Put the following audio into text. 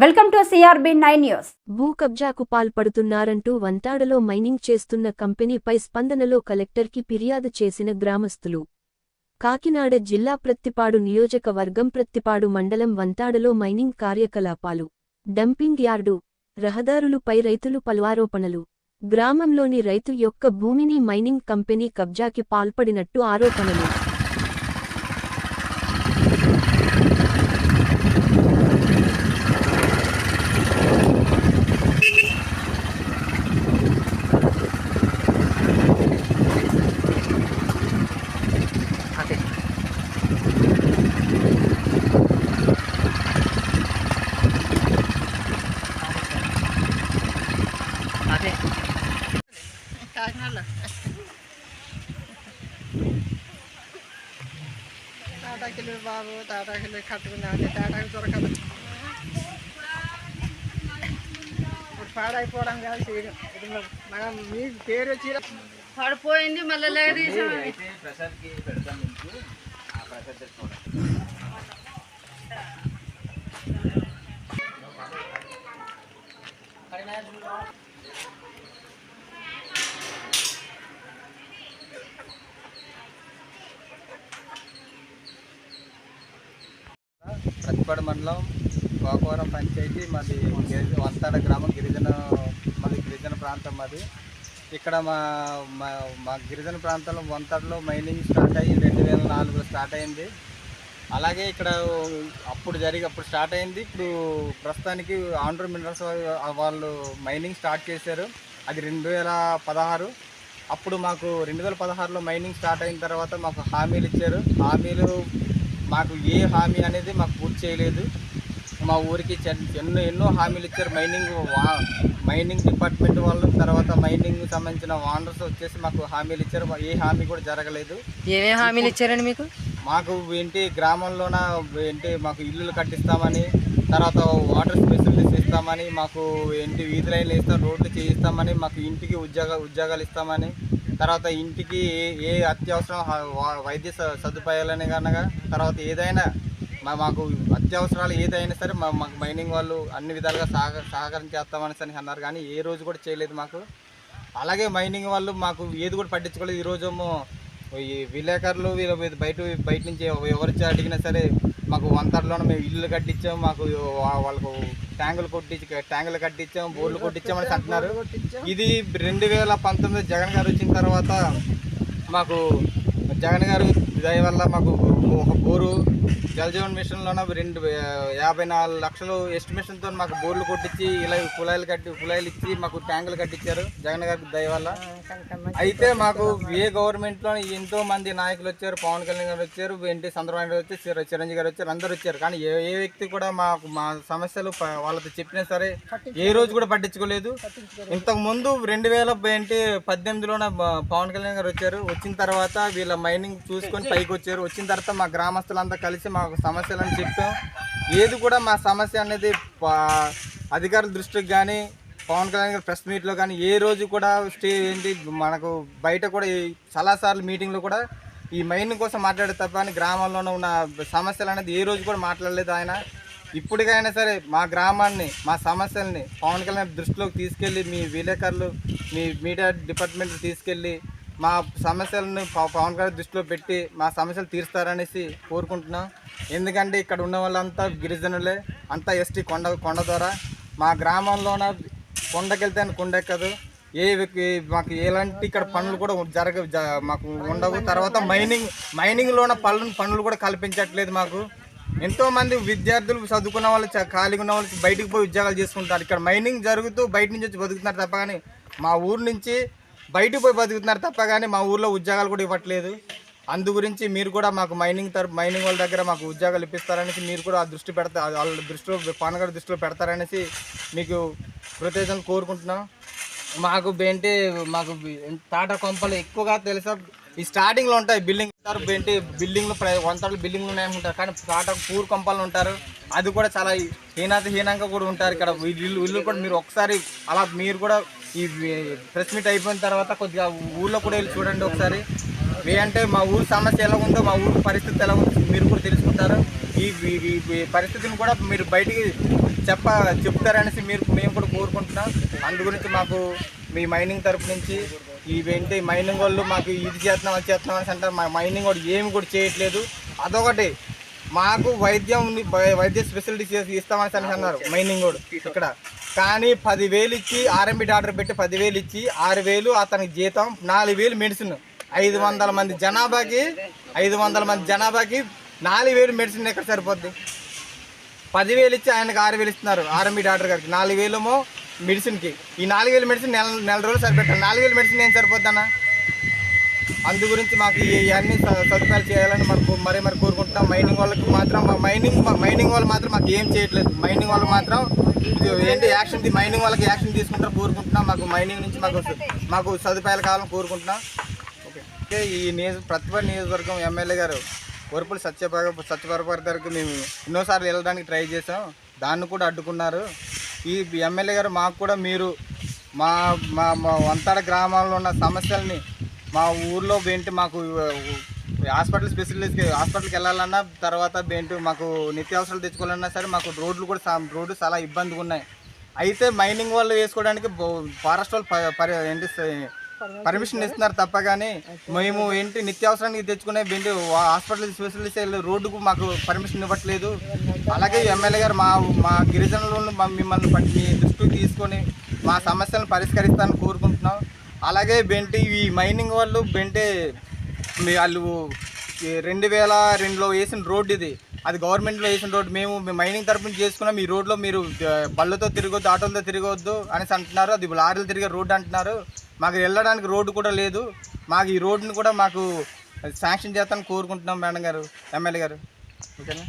Welcome to CRB9 news. భూ కబ్జాకు పాల్పడుతున్నారంటూ వంతాడలో mining చేస్తున్న కంపెనీపై స్పందనలో కలెక్టర్కి ఫిర్యాదు చేసిన గ్రామస్తులు. కాకినాడ జిల్లా ప్రత్తిపాడు నియోజకవర్గం ప్రత్తిపాడు మండలం వంతాడలో మైనింగ్ కార్యకలాపాలు, డంపింగ్ యార్డు, రహదారులపై రైతులు పలుఆరోపణలు. గ్రామంలోని రైతు యొక్క భూమిని మైనింగ్ కంపెనీ కబ్జాకి పాల్పడినట్టు ఆరోపణలు. తాటాకిలు బాబు తాటాకిలు కట్టుకున్నాను, తాటాకి దొరకదు. ఇప్పుడు పాడైపోవడం కాదు చేయడం. మనం మీకు పేరు వచ్చి పడిపోయింది, మళ్ళీ లేదు. ప్రతిపాడు మండలం గోకవరం పంచాయతీ మాది వంతాడ గ్రామం గిరిజన ప్రాంతం మాది. ఇక్కడ మా గిరిజన ప్రాంతంలో వంతాడలో మైనింగ్ స్టార్ట్ అయ్యి 2004లో స్టార్ట్ అయింది. అలాగే ఇక్కడ అప్పుడు స్టార్ట్ అయింది. ఇప్పుడు ప్రస్తుతానికి ఆంధ్ర మినరల్స్ వాళ్ళు మైనింగ్ స్టార్ట్ చేశారు. అది 2016. అప్పుడు మాకు 2016లో మైనింగ్ స్టార్ట్ అయిన తర్వాత మాకు హామీలు ఇచ్చారు. మాకు ఏ హామీ అనేది మాకు పూర్తి చేయలేదు. మా ఊరికి ఎన్నో హామీలు ఇచ్చారు. మైనింగ్ డిపార్ట్మెంట్ వాళ్ళు, తర్వాత మైనింగ్ సంబంధించిన ఓనర్స్ వచ్చేసి మాకు హామీలు ఇచ్చారు. ఏ హామీ కూడా జరగలేదు. ఏమేమి హామీలు ఇచ్చారండి మీకు? మాకు గ్రామంలోన మాకు ఇల్లులు కట్టిస్తామని, తర్వాత వాటర్ ఫెసిలిటీస్ ఇస్తామని, మాకు వీధి లైన్లు ఇస్తాం, రోడ్లు చేయిస్తామని, మాకు ఇంటికి ఉద్యోగాలు ఇస్తామని, తర్వాత ఇంటికి ఏ అత్యవసరం వైద్య సదుపాయాలని కనుక, తర్వాత ఏదైనా మాకు అత్యవసరాలు ఏదైనా సరే మాకు మైనింగ్ వాళ్ళు అన్ని విధాలుగా సహకారం చేస్తామని అన్నారు. కానీ ఏ రోజు కూడా చేయలేదు మాకు. అలాగే మైనింగ్ వాళ్ళు మాకు ఏది కూడా పట్టించుకోలేదు. ఈరోజేమో ఈ విలేకరులు బయట నుంచి ఎవరిచ్చి అడిగినా సరే మాకు వంతడలోనే మేము ఇల్లు కట్టించాము, మాకు వాళ్ళకు ట్యాంకులు కట్టించాము, బోర్లు కొట్టించామని అంటున్నారు. ఇది 2019 జగన్ గారు వచ్చిన తర్వాత మాకు జగన్ గారు దయ వల్ల మాకు ఒక బోరు జలజీవన్ మిషన్లోన 54 లక్షలు ఎస్టిమేషన్తో మాకు బోర్లు కొట్టించి ఇలా కుళాయిలు ఇచ్చి మాకు ట్యాంకులు కట్టించారు జగన్ గారి దయ వల్ల. అయితే మాకు గవర్నమెంట్లో ఎంతో మంది నాయకులు వచ్చారు. పవన్ కళ్యాణ్ గారు వచ్చారు, చంద్రబాబు నాయుడు వచ్చారు, చిరంజీవి గారు వచ్చారు, అందరు వచ్చారు. కానీ ఏ వ్యక్తి కూడా మా సమస్యలు వాళ్ళతో చెప్పినా సరే ఏ రోజు కూడా పట్టించుకోలేదు. ఇంతకుముందు 2018లోన పవన్ కళ్యాణ్ గారు వచ్చారు. వచ్చిన తర్వాత వీళ్ళ మైనింగ్ చూసుకొని పైకి వచ్చారు. వచ్చిన తర్వాత మా గ్రామస్తులంతా కలిసి మాకు సమస్యలను చెప్పాం. ఏది కూడా మా సమస్య అనేది అధికారుల దృష్టికి కానీ, పవన్ కళ్యాణ్ గారు ప్రెస్ మీట్లో కానీ ఏ రోజు కూడా మనకు బయట కూడా చాలాసార్లు మీటింగ్లో కూడా ఈ మైనింగ్ కోసం మాట్లాడే తప్ప అని గ్రామంలోనే ఉన్న సమస్యలు అనేది ఏ రోజు కూడా మాట్లాడలేదు ఆయన. ఇప్పటికైనా సరే మా గ్రామాన్ని, మా సమస్యల్ని పవన్ కళ్యాణ్ దృష్టిలోకి తీసుకెళ్ళి, మీ విలేకరులు, మీ మీడియా డిపార్ట్మెంట్ తీసుకెళ్ళి మా సమస్యలను పవన్ కళ్యాణ్ దృష్టిలో పెట్టి మా సమస్యలు తీరుస్తారనేసి కోరుకుంటున్నాం. ఎందుకంటే ఇక్కడ ఉన్న వాళ్ళంతా గిరిజనులే, అంతా ఎస్టీ కొండ ద్వారా. మా గ్రామంలోన కొండకెళ్తే కొండెక్కదు. మాకు ఎలాంటి ఇక్కడ పనులు కూడా మాకు ఉండవు. తర్వాత మైనింగ్లోన పనులు కూడా కల్పించట్లేదు మాకు. ఎంతోమంది విద్యార్థులు చదువుకున్న వాళ్ళు, ఖాళీగా ఉన్న వాళ్ళు బయటకు పోయి ఉద్యోగాలు చేసుకుంటారు. ఇక్కడ మైనింగ్ జరుగుతూ బయట నుంచి వచ్చి బతుకుతున్నారు తప్ప కానీ మా ఊరు నుంచి బయటకు పోయి బతుకుతున్నారు తప్ప కానీ మా ఊర్లో ఉద్యోగాలు కూడా ఇవ్వట్లేదు. అందు గురించి మీరు కూడా మాకు మైనింగ్ వాళ్ళ దగ్గర మాకు ఉద్యోగాలు ఇప్పిస్తారనేసి మీరు కూడా వాళ్ళ దృష్టిలో పవన్ గారి దృష్టిలో పెడతారనేసి మీకు కృతజ్ఞతలు కోరుకుంటున్నాం. మాకు టాటా కొంపలు ఎక్కువగా తెలుసా ఈ స్టార్టింగ్లో ఉంటాయి. బిల్డింగ్లు వంతలు బిల్డింగ్లు ఉన్నాయనుకుంటారు, కానీ టాటా పూర్ కొంపలు ఉంటారు. అది కూడా చాలా హీనంగా కూడా ఉంటారు. ఇక్కడ ఇల్లు కూడా మీరు ఒకసారి అలా మీరు కూడా ఈ ప్రెస్ మీట్ అయిపోయిన తర్వాత కొద్దిగా ఊళ్ళో కూడా వెళ్ళి చూడండి ఒకసారి. అంటే మా ఊరు సమస్య ఎలా ఉందో, మా ఊరు పరిస్థితి ఎలా ఉందో మీరు కూడా తెలుసుకుంటారు. ఈ పరిస్థితిని కూడా మీరు బయటికి చెప్తారనేసి మేము కూడా కోరుకుంటున్నాం. అందు గురించి మాకు మీ మైనింగ్ తరపు నుంచి ఇవేంటి మైనింగ్ వాళ్ళు మాకు ఇది చేస్తున్నాం అది చేస్తున్నాం అనేసి అంటారు. మా మైనింగ్ వాడు ఏమి కూడా చేయట్లేదు. అదొకటి మాకు వైద్య స్పెషాలిటీస్ ఇస్తామని అన్నారు మైనింగ్ వాడు ఇక్కడ. కానీ 10,000 ఇచ్చి ఆర్ఎంపీ డాక్టర్ పెట్టి 10,000 ఇచ్చి 6,000 అతనికి జీతం, 4,000 మెడిసిన్. 500 మంది జనాభాకి 4,000 మెడిసిన్ ఎక్కడ సరిపోద్ది? 10,000 ఇచ్చి ఆయనకు 6,000 ఇస్తున్నారు ఆర్ఎంపీ డాక్టర్ గారికి, 4,000 ఏమో మెడిసిన్కి. ఈ 4,000 మెడిసిన్ నెల రోజులు సరిపెట్టాలి. 4,000 మెడిసిన్ ఏం సరిపోద్దన్న? అందు గురించి మాకు ఇవన్నీ సదుపాయాలు చేయాలని మరి కోరుకుంటున్నాం. మైనింగ్ వాళ్ళకి మాత్రం మైనింగ్ వాళ్ళు మాత్రం మాకు ఏం చేయట్లేదు. మైనింగ్ వాళ్ళు మాత్రం ఏంటి మైనింగ్ వాళ్ళకి యాక్షన్ తీసుకుంటారు కోరుకుంటున్నాం. మాకు మైనింగ్ నుంచి మాకు సదుపాయాలు కావాలని కోరుకుంటున్నాం. ఓకే, ఈ ప్రతిపాడు నియోజకవర్గం ఎమ్మెల్యే గారు వరపుల సత్యప్రభాకర్ గారికి మేము ఎన్నోసార్లు వెళ్ళడానికి ట్రై చేసాం, దాన్ని కూడా అడ్డుకున్నారు. ఈ ఎమ్మెల్యే గారు మాకు కూడా మీరు మా వంతాడ గ్రామాల్లో ఉన్న సమస్యల్ని మా ఊర్లో ఏంటి మాకు హాస్పిటల్కి వెళ్ళాలన్నా, తర్వాత ఏంటి మాకు నిత్యావసరాలు తెచ్చుకోవాలన్నా సరే మాకు రోడ్లు చాలా ఇబ్బందిగా ఉన్నాయి. అయితే మైనింగ్ వాళ్ళు వేసుకోవడానికి ఫారెస్ట్ వాళ్ళు ఏంటి పర్మిషన్ ఇస్తున్నారు తప్ప, కానీ మేము ఏంటి నిత్యావసరానికి తెచ్చుకునే ఏంటి హాస్పిటల్ స్పెషలిస్ట్ రోడ్డుకు మాకు పర్మిషన్ ఇవ్వట్లేదు. అలాగే ఎమ్మెల్యే గారు మా గిరిజనులను మిమ్మల్ని మీ దృష్టికి తీసుకొని మా సమస్యలను పరిష్కరిస్తానని కోరుకుంటున్నాం. అలాగే ఈ మైనింగ్ వాళ్ళు వాళ్ళు 2002లో వేసిన రోడ్డు ఇది, అది గవర్నమెంట్లో వేసిన రోడ్డు. మేము మైనింగ్ తరపున చేసుకున్నాం. ఈ రోడ్లో మీరు బళ్ళతో తిరగొద్దు, ఆటోలతో తిరగవద్దు అనేసి అంటున్నారు. అది లారీలు తిరిగే రోడ్డు అంటున్నారు. మాకు వెళ్ళడానికి రోడ్డు కూడా లేదు. మాకు ఈ రోడ్డుని కూడా మాకు శాంక్షన్ చేస్తానని కోరుకుంటున్నాం మేడం గారు, ఎమ్మెల్యే గారు. ఓకేనా?